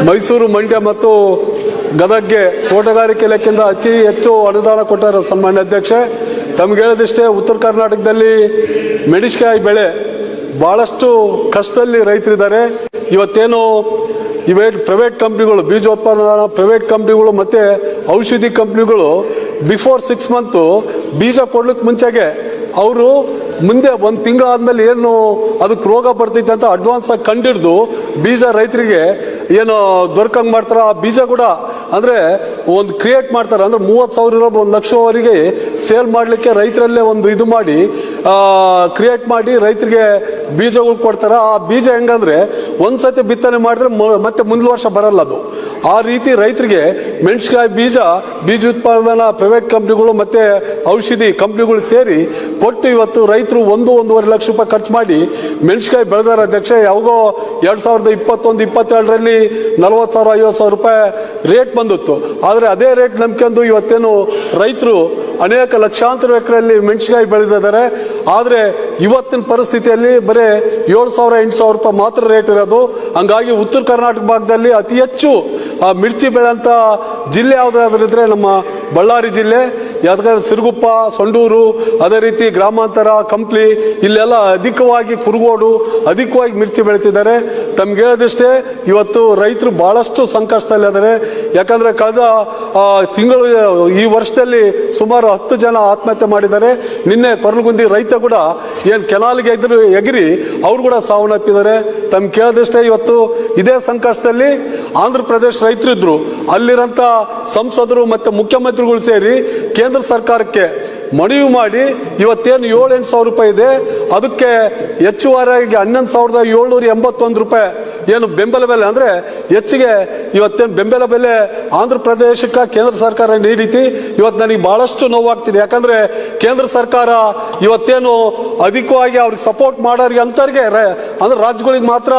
ಮೈಸೂರು, ಮಂಡ್ಯ ಮತ್ತು ಗದಗ್ಗೆ ತೋಟಗಾರಿಕೆ ಇಲಾಖೆಯಿಂದ ಅತಿ ಹೆಚ್ಚು ಅನುದಾನ ಕೊಟ್ಟಾರ ಸನ್ಮಾನ್ಯ ಅಧ್ಯಕ್ಷೆ. ತಮ್ಗೆ ಹೇಳೋದಿಷ್ಟೇ, ಉತ್ತರ ಕರ್ನಾಟಕದಲ್ಲಿ ಮೆಣಸಿನಕಾಯಿ ಬೆಳೆ ಭಾಳಷ್ಟು ಕಷ್ಟದಲ್ಲಿ ರೈತರಿದ್ದಾರೆ. ಇವತ್ತೇನು ಪ್ರೈವೇಟ್ ಕಂಪ್ನಿಗಳು, ಬೀಜೋತ್ಪಾದನಾ ಪ್ರೈವೇಟ್ ಕಂಪ್ನಿಗಳು ಮತ್ತು ಔಷಧಿ ಕಂಪ್ನಿಗಳು ಬಿಫೋರ್ 6 ಮಂತು ಬೀಜ ಕೊಡ್ಲಿಕ್ಕೆ ಮುಂಚೆಗೆ ಅವರು ಮುಂದೆ 1 ತಿಂಗಳಾದ್ಮೇಲೆ ಏನು ಅದಕ್ಕೆ ರೋಗ ಬರ್ತೈತೆ ಅಂತ ಅಡ್ವಾನ್ಸ್ ಆಗಿ ಕಂಡಿಡ್ದು ಬೀಜ ರೈತರಿಗೆ ಏನು ದೊರಕಂಗೆ ಮಾಡ್ತಾರೆ. ಆ ಬೀಜ ಕೂಡ ಅಂದರೆ ಒಂದು ಕ್ರಿಯೇಟ್ ಮಾಡ್ತಾರೆ, ಅಂದರೆ 30,000 ಇರೋದು 1,00,000ವರೆಗೆ ಸೇಲ್ ಮಾಡಲಿಕ್ಕೆ ರೈತರಲ್ಲೇ ಒಂದು ಇದು ಮಾಡಿ ಕ್ರಿಯೇಟ್ ಮಾಡಿ ರೈತರಿಗೆ ಬೀಜಗಳು ಕೊಡ್ತಾರೆ. ಆ ಬೀಜ ಹೆಂಗಂದ್ರೆ ಒಂದ್ಸತಿ ಬಿತ್ತನೆ ಮಾಡಿದ್ರೆ ಮತ್ತೆ ಮುಂದಿನ ವರ್ಷ ಬರಲ್ಲ ಅದು. ಆ ರೀತಿ ರೈತರಿಗೆ ಮೆಣಸಿನಕಾಯಿ ಬೀಜ ಉತ್ಪಾದನಾ ಪ್ರೈವೇಟ್ ಕಂಪ್ನಿಗಳು ಮತ್ತು ಔಷಧಿ ಕಂಪ್ನಿಗಳು ಸೇರಿ ಕೊಟ್ಟು ಇವತ್ತು ರೈತರು 1-1.5 ಲಕ್ಷ ರೂಪಾಯಿ ಖರ್ಚು ಮಾಡಿ ಮೆಣಸಿನಕಾಯಿ ಬೆಳೆದಾರ ಅಧ್ಯಕ್ಷ. ಯಾವಾಗೋ 2021-22ರಲ್ಲಿ 40,000-50,000 ರೂಪಾಯಿ ರೇಟ್ ಬಂದಿತ್ತು. ಆದರೆ ಅದೇ ರೇಟ್ ನಂಬ್ಕೊಂಡು ಇವತ್ತೇನು ರೈತರು ಅನೇಕ ಲಕ್ಷಾಂತರ ಎಕರೆಯಲ್ಲಿ ಮೆಣಸಿನಕಾಯಿ ಬೆಳೆದಿದ್ದಾರೆ. ಆದರೆ ಇವತ್ತಿನ ಪರಿಸ್ಥಿತಿಯಲ್ಲಿ ಬರೀ 7,000-8,000 ರೂಪಾಯಿ ಮಾತ್ರ ರೇಟ್ ಇರೋದು. ಹಂಗಾಗಿ ಉತ್ತರ ಕರ್ನಾಟಕ ಭಾಗದಲ್ಲಿ ಅತಿ ಹೆಚ್ಚು ಮಿರ್ಚಿ ಬೆಳೆಯಂಥ ಜಿಲ್ಲೆ ಯಾವುದಾದ್ರೂ ಇದ್ರೆ ನಮ್ಮ ಬಳ್ಳಾರಿ ಜಿಲ್ಲೆ. ಯಾಕಂದ್ರೆ ಸಿರುಗುಪ್ಪ, ಸೊಂಡೂರು, ಅದೇ ರೀತಿ ಗ್ರಾಮಾಂತರ, ಕಂಪ್ಲಿ ಇಲ್ಲೆಲ್ಲ ಅಧಿಕವಾಗಿ ಕುರುಗೋಡು ಅಧಿಕವಾಗಿ ಮಿರ್ಚಿ ಬೆಳೀತಿದ್ದಾರೆ. ತಮ್ಗೆ ಹೇಳೋದಿಷ್ಟೇ, ಇವತ್ತು ರೈತರು ಭಾಳಷ್ಟು ಸಂಕಷ್ಟದಲ್ಲಿದ್ದಾರೆ. ಯಾಕಂದರೆ ಕಳೆದ ತಿಂಗಳು ಈ ವರ್ಷದಲ್ಲಿ ಸುಮಾರು 10 ಜನ ಆತ್ಮಹತ್ಯೆ ಮಾಡಿದ್ದಾರೆ. ನಿನ್ನೆ ಕೊರಲಗುಂದಿ ರೈತ ಕೂಡ ಏನು ಕೆನಾಲ್ಗೆ ಎಗರಿ ಅವರು ಕೂಡ ಸಾವನ್ನಪ್ಪಿದ್ದಾರೆ. ತಮ್ಗೆ ಕೇಳೋದಿಷ್ಟೇ, ಇವತ್ತು ಇದೇ ಸಂಕಷ್ಟದಲ್ಲಿ ಆಂಧ್ರ ಪ್ರದೇಶ ರೈತರಿದ್ರು. ಅಲ್ಲಿರೋಂಥ ಸಂಸದರು ಮತ್ತು ಮುಖ್ಯಮಂತ್ರಿಗಳು ಸೇರಿ ಕೇಂದ್ರ ಸರ್ಕಾರಕ್ಕೆ ಮನವಿ ಮಾಡಿ ಇವತ್ತೇನು 7-8 ಸಾವಿರ ರೂಪಾಯಿ ಇದೆ ಅದಕ್ಕೆ ಹೆಚ್ಚುವರಿಯಾಗಿ 11,781 ರೂಪಾಯಿ ಏನು ಬೆಂಬಲ ಬೆಲೆ, ಅಂದರೆ ಹೆಚ್ಚಿಗೆ ಇವತ್ತೇನು ಬೆಂಬಲ ಬೆಲೆ ಆಂಧ್ರ ಪ್ರದೇಶಕ್ಕೆ ಕೇಂದ್ರ ಸರ್ಕಾರ ನೀಡಿತಿ. ಇವತ್ತು ನನಗೆ ಭಾಳಷ್ಟು ನೋವಾಗ್ತಿದೆ. ಯಾಕಂದರೆ ಕೇಂದ್ರ ಸರ್ಕಾರ ಇವತ್ತೇನು ಅಧಿಕವಾಗಿ ಅವ್ರಿಗೆ ಸಪೋರ್ಟ್ ಮಾಡೋರಿಗೆ ಅಂಥವ್ರಿಗೆ ಅಂದ್ರೆ ರಾಜ್ಯಗಳಿಗೆ ಮಾತ್ರ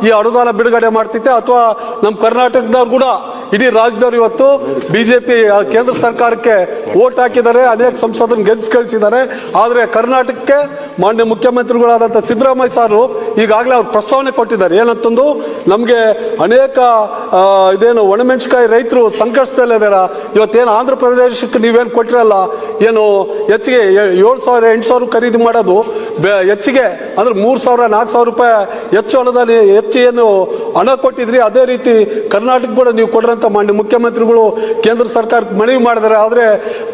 ಈ ಅನುದಾನ ಬಿಡುಗಡೆ ಮಾಡ್ತೈತೆ. ಅಥವಾ ನಮ್ಮ ಕರ್ನಾಟಕದವ್ರು ಕೂಡ ಇಡೀ ರಾಜ್ಯದವ್ರು ಇವತ್ತು ಬಿಜೆಪಿ ಕೇಂದ್ರ ಸರ್ಕಾರಕ್ಕೆ ವೋಟ್ ಹಾಕಿದ್ದಾರೆ, ಅನೇಕ ಸಂಸದರನ್ನು ಗೆಲ್ಸಿ ಕಳಿಸಿದ್ದಾರೆ. ಆದರೆ ಕರ್ನಾಟಕಕ್ಕೆ ಮಾನ್ಯ ಮುಖ್ಯಮಂತ್ರಿಗಳಾದಂಥ ಸಿದ್ದರಾಮಯ್ಯ ಸಾರು ಈಗಾಗಲೇ ಅವ್ರು ಪ್ರಸ್ತಾವನೆ ಕೊಟ್ಟಿದ್ದಾರೆ. ಏನಂತಂದು ನಮಗೆ ಅನೇಕ ಇದೇನು ಒಣಮೆಣಸಿನಕಾಯಿ ರೈತರು ಸಂಕಷ್ಟದಲ್ಲಿದ್ದಾರೆ. ಇವತ್ತೇನು ಆಂಧ್ರ ಪ್ರದೇಶಕ್ಕೆ ನೀವೇನು ಕೊಟ್ಟಿರಲ್ಲ, ಏನು ಹೆಚ್ಚಿಗೆ 7,000-8,000 ಖರೀದಿ ಮಾಡೋದು ಹೆಚ್ಚಿಗೆ ಅಂದ್ರೆ 3,000-4,000 ರೂಪಾಯಿ ಹೆಚ್ಚು ಹಣದಲ್ಲಿ ಹೆಚ್ಚು ಏನು ಹಣ ಕೊಟ್ಟಿದ್ರಿ, ಅದೇ ರೀತಿ ಕರ್ನಾಟಕ ಕೂಡ ನೀವು ಕೊಡ್ರಂತ ಮಾನ್ಯ ಮುಖ್ಯಮಂತ್ರಿಗಳು ಕೇಂದ್ರ ಸರ್ಕಾರಕ್ಕೆ ಮನವಿ ಮಾಡಿದ್ದಾರೆ. ಆದರೆ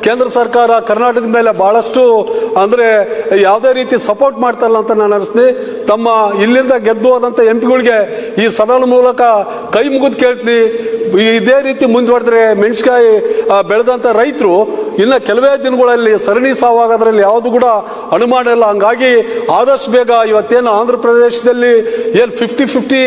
ಕೇಂದ್ರ ಸರ್ಕಾರ ಕರ್ನಾಟಕದ ಮೇಲೆ ಬಹಳಷ್ಟು ಅಂದರೆ ಯಾವುದೇ ರೀತಿ ಸಪೋರ್ಟ್ ಮಾಡ್ತಾರಲ್ಲ ಅಂತ ನಾನು ಅನಿಸ್ತೀನಿ. ತಮ್ಮ ಇಲ್ಲಿಂದ ಗೆದ್ದು ಹೋದಂಥ ಎಂಪಿಗಳಿಗೆ ಈ ಸದನ ಮೂಲಕ ಕೈ ಮುಗಿದು ಕೇಳ್ತೀನಿ, ಇದೇ ರೀತಿ ಮುಂದುವರೆದ್ರೆ ಮೆಣಸಿನಕಾಯಿ ಬೆಳೆದಂಥ ರೈತರು ಇನ್ನು ಕೆಲವೇ ದಿನಗಳಲ್ಲಿ ಸರಣಿ ಸಾವಾಗೋದ್ರಲ್ಲಿ ಯಾವುದು ಕೂಡ ಅನುಮಾನ ಇಲ್ಲ. ಹಂಗಾಗಿ ಆದಷ್ಟು ಬೇಗ ಇವತ್ತೇನು ಆಂಧ್ರ ಪ್ರದೇಶದಲ್ಲಿ ಏನು 50-50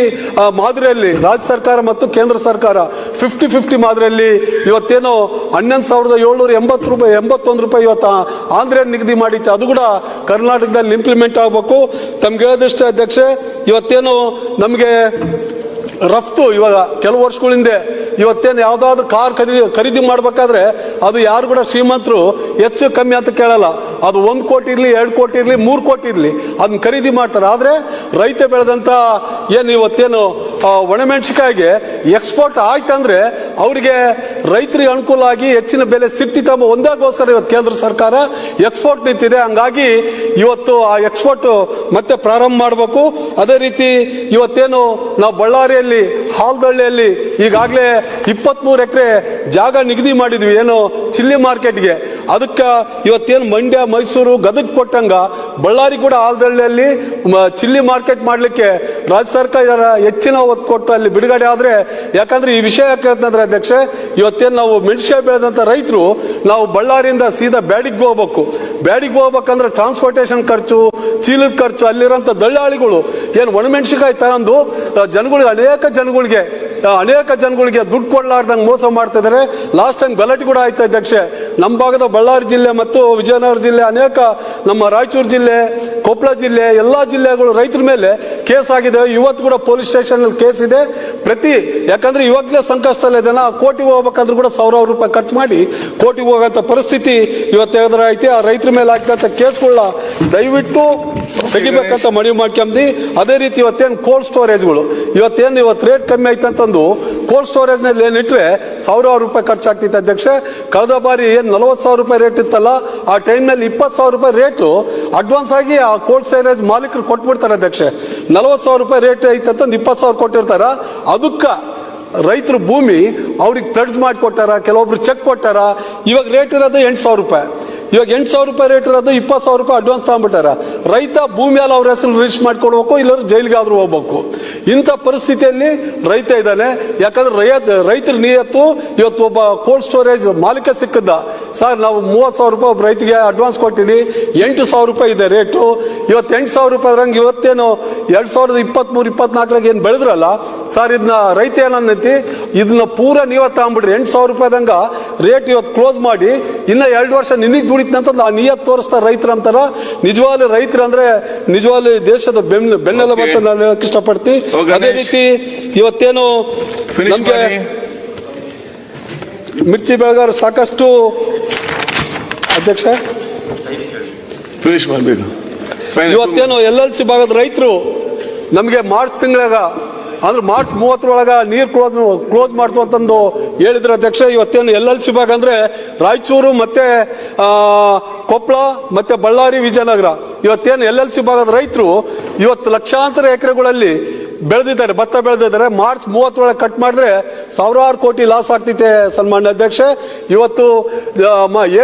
ಮಾದರಿಯಲ್ಲಿ ರಾಜ್ಯ ಸರ್ಕಾರ ಮತ್ತು ಕೇಂದ್ರ ಸರ್ಕಾರ 50-50 ಮಾದರಿಯಲ್ಲಿ ಇವತ್ತೇನು 11,781 ರೂಪಾಯಿ ಇವತ್ತು ಆಂಧ್ರ ನಿಗದಿ ಮಾಡಿತ್ತು, ಅದು ಕೂಡ ಕರ್ನಾಟಕದಲ್ಲಿ ಇಂಪ್ಲಿಮೆಂಟ್ ಆಗಬೇಕು. ತಮ್ಗೆ ಹೇಳೋದಿಷ್ಟೇ ಅಧ್ಯಕ್ಷೆ, ಇವತ್ತೇನು ನಮಗೆ ರಫ್ತು ಇವಾಗ ಕೆಲವು ವರ್ಷಗಳ ಹಿಂದೆ ಇವತ್ತೇನು ಯಾವುದಾದ್ರೂ ಕಾರ್ ಖರೀದಿ ಮಾಡಬೇಕಾದ್ರೆ ಅದು ಯಾರು ಕೂಡ ಶ್ರೀಮಂತರು ಹೆಚ್ಚು ಕಮ್ಮಿ ಅಂತ ಕೇಳಲ್ಲ. ಅದು 1 ಕೋಟಿ ಇರಲಿ, 2 ಕೋಟಿ ಇರಲಿ, 3 ಕೋಟಿ ಇರಲಿ, ಅದನ್ನ ಖರೀದಿ ಮಾಡ್ತಾರೆ. ಆದರೆ ರೈತ ಬೆಳೆದಂಥ ಏನು ಇವತ್ತೇನು ಒಣಮೆಣಸಿನಕಾಯಿಗೆ ಎಕ್ಸ್ಪೋರ್ಟ್ ಆಯ್ತಂದ್ರೆ ಅವರಿಗೆ ರೈತರಿಗೆ ಅನುಕೂಲ ಆಗಿ ಹೆಚ್ಚಿನ ಬೆಲೆ ಸಿಕ್ತಿತ್ತ ಒಂದಾಗೋಸ್ಕರ ಇವತ್ತು ಕೇಂದ್ರ ಸರ್ಕಾರ ಎಕ್ಸ್ಪೋರ್ಟ್ ನಿಂತಿದೆ. ಹಂಗಾಗಿ ಇವತ್ತು ಆ ಎಕ್ಸ್ಪೋರ್ಟ್ ಮತ್ತೆ ಪ್ರಾರಂಭ ಮಾಡಬೇಕು. ಅದೇ ರೀತಿ ಇವತ್ತೇನು ನಾವು ಬಳ್ಳಾರಿಯಲ್ಲಿ ಹಾಲ್ದಳ್ಳಿಯಲ್ಲಿ ಈಗಾಗಲೇ 23 ಎಕರೆ ಜಾಗ ನಿಗದಿ ಮಾಡಿದ್ವಿ ಏನು ಚಿಲ್ಲಿ ಮಾರ್ಕೆಟ್ಗೆ. ಅದಕ್ಕೆ ಇವತ್ತೇನು ಮಂಡ್ಯ, ಮೈಸೂರು, ಗದಗ ಕೊಟ್ಟಂಗ ಬಳ್ಳಾರಿ ಕೂಡ ಹಾಲ್ದಳ್ಳಿಯಲ್ಲಿ ಚಿಲ್ಲಿ ಮಾರ್ಕೆಟ್ ಮಾಡಲಿಕ್ಕೆ ರಾಜ್ಯ ಸರ್ಕಾರ ಹೆಚ್ಚಿನ ಒತ್ತು ಕೊಟ್ಟು ಅಲ್ಲಿ ಬಿಡುಗಡೆ ಆದರೆ, ಯಾಕಂದ್ರೆ ಈ ವಿಷಯ ಯಾಕೆ ಹೇಳ್ತಂದ್ರೆ ಅಧ್ಯಕ್ಷೆ, ಇವತ್ತೇನು ನಾವು ಮೆಣಸಿನಕಾಯಿ ಬೆಳೆದಂಥ ರೈತರು ನಾವು ಬಳ್ಳಾರಿಯಿಂದ ಸೀದಾ ಬ್ಯಾಡಿಗೆ ಹೋಗ್ಬೇಕು. ಬ್ಯಾಡಿಗೆ ಹೋಗ್ಬೇಕಂದ್ರೆ ಟ್ರಾನ್ಸ್ಪೋರ್ಟೇಷನ್ ಖರ್ಚು, ಚೀಲದ ಖರ್ಚು, ಅಲ್ಲಿರೋಂಥ ದಳ್ಳಾಳಿಗಳು ಏನು ಒಣಮೆಣಸಿನಕಾಯಿ ತಗೊಂಡು ಅನೇಕ ಜನಗಳಿಗೆ ದುಡ್ಡು ಕೊಡಲಾರ್ದಂಗೆ ಮೋಸ ಮಾಡ್ತಾ ಇದ್ದಾರೆ. ಲಾಸ್ಟ್ ಟೈಮ್ ಗಲಾಟೆ ಕೂಡ ಆಯ್ತು ಅಧ್ಯಕ್ಷೆ. ನಮ್ಮ ಭಾಗದ ಬಳ್ಳಾರಿ ಜಿಲ್ಲೆ ಮತ್ತು ವಿಜಯನಗರ ಜಿಲ್ಲೆ, ಅನೇಕ ನಮ್ಮ ರಾಯಚೂರು ಜಿಲ್ಲೆ, ಕೊಪ್ಪಳ ಜಿಲ್ಲೆ, ಎಲ್ಲ ಜಿಲ್ಲೆಗಳು ರೈತರ ಮೇಲೆ ಕೇಸ್ ಆಗಿದೆ. ಇವತ್ತು ಕೂಡ ಪೊಲೀಸ್ ಸ್ಟೇಷನ್ ಕೇಸ್ ಇದೆ. ಯಾಕಂದ್ರೆ ಇವಾಗಲೇ ಸಂಕಷ್ಟದಲ್ಲೇ ಜನ ಕೋಟಿಗೆ ಹೋಗ್ಬೇಕಂದ್ರೂ ಕೂಡ 1,000 ರೂಪಾಯಿ ಖರ್ಚು ಮಾಡಿ ಕೋಟಿಗೆ ಹೋಗೋಂಥ ಪರಿಸ್ಥಿತಿ ಇವತ್ತು ಎದುರಾಯ್ತು. ಆ ರೈತರ ಮೇಲೆ ಆಗ್ತಂಥ ಕೇಸ್ಗಳನ್ನ ದಯವಿಟ್ಟು ತೆಗಿಬೇಕಂತ ಮನವಿ ಮಾಡ್ಕೊಂಡಿ. ಅದೇ ರೀತಿ ಇವತ್ತೇನು ಕೋಲ್ಡ್ ಸ್ಟೋರೇಜ್ಗಳು ಇವತ್ತು ರೇಟ್ ಕಮ್ಮಿ ಆಯ್ತಂತಂದು ಕೋಲ್ಡ್ ಸ್ಟೋರೇಜ್ ನಲ್ಲಿ ಏನಿಟ್ರೆ ಸಾವಿರಾರು ರೂಪಾಯಿ ಖರ್ಚಾಗ್ತಿತ್ತು ಅಧ್ಯಕ್ಷ. ಕಳೆದ ಬಾರಿ ಏನ್ 40,000 ರೂಪಾಯಿ ರೇಟ್ ಇತ್ತಲ್ಲ, ಆ ಟೈಮ್ನಲ್ಲಿ 20,000 ರೂಪಾಯಿ ರೇಟು ಅಡ್ವಾನ್ಸ್ ಆಗಿ ಆ ಕೋಲ್ಡ್ ಸ್ಟೋರೇಜ್ ಮಾಲೀಕರು ಕೊಟ್ಬಿಡ್ತಾರೆ ಅಧ್ಯಕ್ಷ. 40,000 ರೂಪಾಯಿ ರೇಟ್ ಐತಂತಂದು 20,000 ಕೊಟ್ಟಿರ್ತಾರ. ಅದಕ್ಕ ರೈತರು ಭೂಮಿ ಅವ್ರಿಗೆ ಪ್ಲೆಡ್ಜ್ ಮಾಡಿ ಕೊಟ್ಟಾರ, ಕೆಲವೊಬ್ರು ಚೆಕ್ ಕೊಟ್ಟಾರ. ಇವಾಗ ರೇಟ್ ಇರೋದು 8,000 ರೂಪಾಯಿ. ಇವಾಗ 8,000 ರೂಪಾಯಿ ರೇಟ್ ಇರೋದು 20,000 ರೂಪಾಯಿ ಅಡ್ವಾನ್ಸ್ ತಗೊಂಡ್ಬಿಟ್ಟಾರ. ರೈತ ಭೂಮಿ ಎಲ್ಲ ಅವ್ರ ಹೆಸರು ರಿಜಿಸ್ಟರ್ ಮಾಡಿಕೊಡ್ಬೇಕು, ಇಲ್ಲಾಂದ್ರೆ ಜೈಲಿಗಾದ್ರೂ ಹೋಗ್ಬೇಕು. ಇಂಥ ಪರಿಸ್ಥಿತಿಯಲ್ಲಿ ರೈತ ಇದ್ದಾನೆ. ಯಾಕಂದ್ರೆ ರೈತರ ನಿಯತ್ತು ಇವತ್ತು ಒಬ್ಬ ಕೋಲ್ಡ್ ಸ್ಟೋರೇಜ್ ಮಾಲೀಕ ಸಿಕ್ಕಿದ್ದ, ಸರ್ ನಾವು 30,000 ರೂಪಾಯಿ ಒಬ್ಬ ರೈತರಿಗೆ ಅಡ್ವಾನ್ಸ್ ಕೊಟ್ಟಿನಿ, 8,000 ರೂಪಾಯಿ ಇದೆ ರೇಟು. ಇವತ್ತು 8,000 ರೂಪಾಯಿ ರಂಗೆ ಇವತ್ತೇನು 2023-24 ಏನು ಬೆಳೆದ್ರಲ್ಲ ಸರ್, ಇದನ್ನ ರೈತ ಏನಂದೈತಿ, ಇದನ್ನ ಪೂರ ನೀವ ತಗೊಂಡ್ಬಿಡ್ರಿ 8,000 ರೂಪಾಯಿದಂಗ ರೇಟ್ ಇವತ್ತು ಕ್ಲೋಸ್ ಮಾಡಿ ಇನ್ನ 2 ವರ್ಷ ನಿನಗೆ ದುಡಿತಂತ ಆ ನಿಯತ್ ತೋರಿಸ್ತಾರೆ ರೈತರ ಅಂತಾರ. ನಿಜವಾಗ್ಲೂ ರೈತರು ಅಂದ್ರೆ ನಿಜವಾಗ್ಲೂ ದೇಶದ ಬೆನ್ನೆಲುಬು ಅಂತ ನಾನು ಹೇಳಕ್ ಇಷ್ಟಪಡ್ತೀನಿ. ಅದೇ ರೀತಿ ಇವತ್ತೇನು ನಮ್ಗೆ ಮಿರ್ಚಿ ಬೆಳೆಗಾರರು ಸಾಕಷ್ಟು ಅಧ್ಯಕ್ಷ ಫಿನಿಶ್ ಮಾಡಬೇಕು. ಇವತ್ತೇನು LLC ಭಾಗದ ರೈತರು ನಮಗೆ ಮಾರ್ಚ್ ತಿಂಗಳಾಗ ಅಂದ್ರೆ ಮಾರ್ಚ್ 30 ನೀರು ಕ್ಲೋಸ್ ಮಾಡ್ತು ಅಂತಂದು ಹೇಳಿದ್ರು ಅಧ್ಯಕ್ಷ. ಇವತ್ತೇನು LLC ಭಾಗ ಅಂದ್ರೆ ರಾಯಚೂರು ಮತ್ತೆ ಕೊಪ್ಪಳ ಮತ್ತೆ ಬಳ್ಳಾರಿ ವಿಜಯನಗರ, ಇವತ್ತೇನು LLC ಭಾಗದ ರೈತರು ಇವತ್ತು ಲಕ್ಷಾಂತರ ಎಕರೆಗಳಲ್ಲಿ ಬೆಳೆದಿದ್ದಾರೆ, ಭತ್ತ ಬೆಳೆದಿದ್ದಾರೆ. ಮಾರ್ಚ್ 30 ಕಟ್ ಮಾಡಿದ್ರೆ ಸಾವಿರಾರು ಕೋಟಿ ಲಾಸ್ ಆಗ್ತಿದೆ ಸನ್ಮಾನ್ಯ ಅಧ್ಯಕ್ಷ. ಇವತ್ತು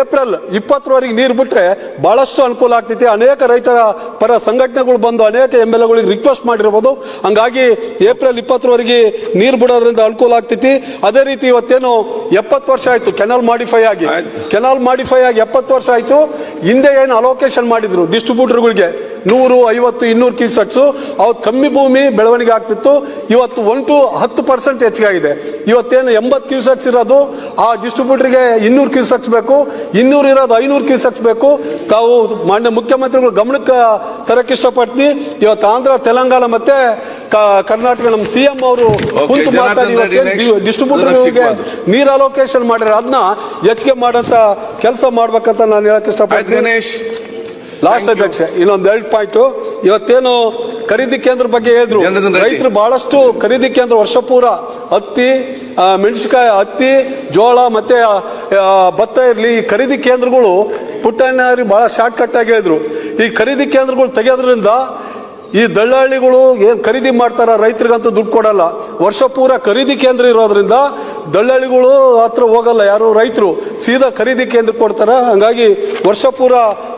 ಏಪ್ರಿಲ್ 20 ನೀರು ಬಿಟ್ರೆ ಬಹಳಷ್ಟು ಅನುಕೂಲ ಆಗ್ತೈತಿ. ಅನೇಕ ರೈತರ ಪರ ಸಂಘಟನೆಗಳು ಬಂದು ಅನೇಕ MLAಗಳಿಗೆ ರಿಕ್ವೆಸ್ಟ್ ಮಾಡಿರ್ಬೋದು. ಹಂಗಾಗಿ ಏಪ್ರಿಲ್ 20 ನೀರು ಬಿಡೋದ್ರಿಂದ ಅನುಕೂಲ ಆಗ್ತೈತಿ. ಅದೇ ರೀತಿ ಇವತ್ತೇನು 70 ವರ್ಷ ಆಯ್ತು ಕೆನಾಲ್ ಮಾಡಿಫೈ ಆಗಿ 70 ವರ್ಷ ಆಯ್ತು. ಹಿಂದೆ ಏನು ಅಲೋಕೇಶನ್ ಮಾಡಿದ್ರು ಡಿಸ್ಟ್ರಿಬ್ಯೂಟರ್ಗಳಿಗೆ 100, 50, 200 ಕ್ಯೂಸೆಕ್ಸ್, ಅವ್ರು ಕಮ್ಮಿ ಭೂಮಿ ಬೆಳವಣಿಗೆ ಆಗ್ತಿತ್ತು. ಇವತ್ತು 1 to 10% ಹೆಚ್ಚಿಗೆ ಆಗಿದೆ. ಇವತ್ತೇನು 80 ಕ್ಯೂಸೆಕ್ಸ್ ಇರೋದು ಆ ಡಿಸ್ಟ್ರಿಬ್ಯೂಟರ್ಗೆ 200 ಕ್ಯೂಸೆಕ್ಸ್ ಬೇಕು, 200 ಇರೋದು 500 ಕ್ಯೂಸೆಕ್ಸ್ ಬೇಕು. ತಾವು ಮಾನ್ಯ ಮುಖ್ಯಮಂತ್ರಿಗಳು ಗಮನಕ್ಕೆ ತರಕ್ಕೆ ಇಷ್ಟಪಡ್ತೀನಿ. ಇವತ್ತು ಆಂಧ್ರ, ತೆಲಂಗಾಣ ಮತ್ತೆ ಕರ್ನಾಟಕ ನಮ್ಮ CM ಅವರು ಕುಂತು ಮಾತಾಡಿ ಡಿಸ್ಟ್ರಿಬ್ಯೂಟರ್ಗೆ ನೀರ್ ಅಲೋಕೇಶನ್ ಮಾಡಿದ್ರೆ ಅದನ್ನ ಹೆಚ್ಚಿಗೆ ಮಾಡಂತ ಕೆಲಸ ಮಾಡ್ಬೇಕಂತ ನಾನು ಹೇಳಕ್ ಇಷ್ಟಪಡ್ತೀನಿ. ಲಾಸ್ಟ್ ಅಧ್ಯಕ್ಷ ಇನ್ನೊಂದು 2 ಪಾಯಿಂಟ್. ಇವತ್ತೇನು ಖರೀದಿ ಕೇಂದ್ರ ಬಗ್ಗೆ ಹೇಳಿದ್ರು ರೈತರು, ಬಹಳಷ್ಟು ಖರೀದಿ ಕೇಂದ್ರ ವರ್ಷ ಪೂರ ಹತ್ತಿ, ಮೆಣಸಿನಕಾಯಿ, ಹತ್ತಿ, ಜೋಳ ಮತ್ತೆ ಭತ್ತ ಇರಲಿ, ಈ ಖರೀದಿ ಕೇಂದ್ರಗಳು ಪುಟ್ಟಣ್ಣವ್ರಿಗೆ ಬಹಳ ಶಾರ್ಟ್ ಕಟ್ ಆಗಿ ಹೇಳಿದ್ರು. ಈ ಖರೀದಿ ಕೇಂದ್ರಗಳು ತೆಗೆಯೋದ್ರಿಂದ ಈ ದಳ್ಳಾಳಿಗಳು ಏನ್ ಖರೀದಿ ಮಾಡ್ತಾರ ರೈತರಿಗಂತೂ ದುಡ್ಡು ಕೊಡಲ್ಲ. ವರ್ಷ ಪೂರ ಖರೀದಿ ಕೇಂದ್ರ ಇರೋದ್ರಿಂದ ದಳ್ಳಾಳಿಗಳು ಹತ್ರ ಹೋಗಲ್ಲ ಯಾರು, ರೈತರು ಸೀದಾ ಖರೀದಿ ಕೇಂದ್ರ ಕೊಡ್ತಾರ. ಹಂಗಾಗಿ ವರ್ಷ ಪೂರ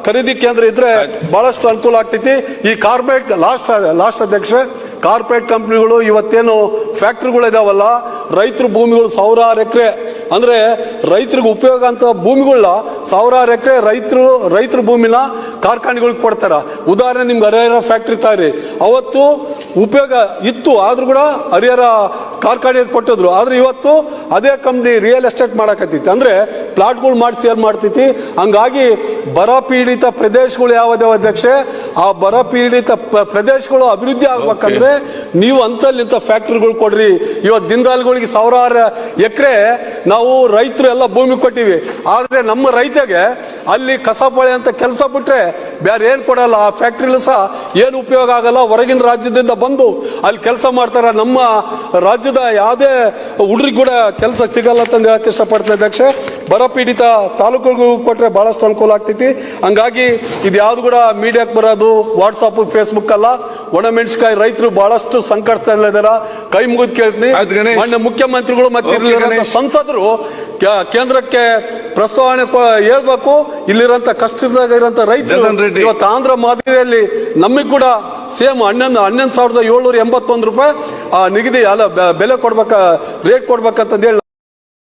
ಖರೀದಿ ಕೇಂದ್ರ ಇದ್ರೆ ಬಹಳಷ್ಟು ಅನುಕೂಲ ಆಗ್ತೈತಿ. ಈ ಕಾರ್ಪೊರೇಟ್ ಲಾಸ್ಟ್ ಅಧ್ಯಕ್ಷ ಕಾರ್ಪೊರೇಟ್ ಕಂಪ್ನಿಗಳು ಇವತ್ತೇನು ಫ್ಯಾಕ್ಟ್ರಿಗಳು ಇದಾವಲ್ಲ, ರೈತರ ಭೂಮಿಗಳು ಸಾವಿರಾರು ಎಕರೆ ಅಂದ್ರೆ ರೈತರಿಗೆ ಉಪಯೋಗ ಅಂತ ಭೂಮಿಗಳನ್ನ ಸಾವಿರಾರು ಎಕರೆ ರೈತರ ಭೂಮಿನ ಕಾರ್ಖಾನೆಗಳಿಗೆ ಕೊಡ್ತಾರ. ಉದಾಹರಣೆ ನಿಮ್ಗೆ ಹರಿಹರ ಫ್ಯಾಕ್ಟ್ರಿ ತಾರಿ, ಅವತ್ತು ಉಪಯೋಗ ಇತ್ತು ಆದ್ರೂ ಕೂಡ ಹರಿಹರ ಕಾರ್ಖಾನೆ ಕೊಟ್ಟಿದ್ರು. ಆದ್ರೆ ಇವತ್ತು ಅದೇ ಕಂಪ್ನಿ ರಿಯಲ್ ಎಸ್ಟೇಟ್ ಮಾಡಕತ್ತೈತಿ, ಅಂದ್ರೆ ಪ್ಲಾಟ್ಗಳು ಮಾಡಿ ಸೇಲ್ ಮಾಡ್ತೈತಿ. ಹಂಗಾಗಿ ಬರ ಪೀಡಿತ ಪ್ರದೇಶಗಳು ಯಾವುದೇ ಅಧ್ಯಕ್ಷ, ಆ ಬರ ಪೀಡಿತ ಪ್ರದೇಶಗಳು ಅಭಿವೃದ್ಧಿ ಆಗ್ಬೇಕಂದ್ರೆ ನೀವು ಅಂತಲ್ಲಿಂತ ಫ್ಯಾಕ್ಟ್ರಿಗಳು ಕೊಡ್ರಿ. ಇವತ್ತು ಜಿಂದಾಲ್ಗಳಿಗೆ ಸಾವಿರಾರು ಎಕರೆ ನಾವು ರೈತರು ಎಲ್ಲ ಭೂಮಿ ಕೊಟ್ಟಿವಿ, ಆದ್ರೆ ನಮ್ಮ ರೈತಗೆ ಅಲ್ಲಿ ಕಸಬಳೆ ಅಂತ ಕೆಲಸ ಬಿಟ್ರೆ ಬೇರೆ ಏನ್ ಕೊಡಲ್ಲ. ಆ ಫ್ಯಾಕ್ಟ್ರಿಲಿ ಸಹ ಏನು ಉಪಯೋಗ ಆಗಲ್ಲ. ಹೊರಗಿನ ರಾಜ್ಯದಿಂದ ಬಂದು ಅಲ್ಲಿ ಕೆಲಸ ಮಾಡ್ತಾರ. ನಮ್ಮ ರಾಜ್ಯದ ಯಾವುದೇ ಹುಡುಗರಿಗೆ ಕೂಡ ಕೆಲಸ ಸಿಗಲ್ಲ ಅಂತ ಹೇಳಕ್ ಇಷ್ಟಪಡ್ತೀನಿ ಅಧ್ಯಕ್ಷ. ಬರಪೀಡಿತ ತಾಲೂಕುಗಳಿಗೂ ಕೊಟ್ರೆ ಬಹಳಷ್ಟು ಅನುಕೂಲ ಆಗ್ತೈತಿ. ಹಂಗಾಗಿ ಇದು ಯಾವ್ದು ಕೂಡ ಮೀಡಿಯಾಕ್ಕೆ ಬರೋದು ವಾಟ್ಸಾಪ್ ಫೇಸ್ಬುಕ್ ಅಲ್ಲ. ಒಣಮೆಣಸಿನಕಾಯಿ ರೈತರು ಬಹಳಷ್ಟು ಸಂಕಷ್ಟದಲ್ಲಿದ್ದಾರ. ಕೈ ಮುಗಿದು ಕೇಳ್ತೀನಿ, ಮಾನ್ಯ ಮುಖ್ಯಮಂತ್ರಿಗಳು ಮತ್ತೆ ಸಂಸದರು ಕೇಂದ್ರಕ್ಕೆ ಪ್ರಸ್ತಾವನೆ ಹೇಳ್ಬೇಕು. ಇಲ್ಲಿರಂತ ಕಷ್ಟದಾಗ ಇರೋಂಥ ರೈತರು ಇವತ್ತು ಆಂಧ್ರ ಮಾದರಿಯಲ್ಲಿ ನಮಗೆ ಕೂಡ ಸೇಮ್ 11,781 ರೂಪಾಯಿ ನಿಗದಿ ಅಲ್ಲ ಬೆಲೆ ಕೊಡ್ಬೇಕ ರೇಟ್ ಕೊಡ್ಬೇಕಂತ ಹೇಳಿ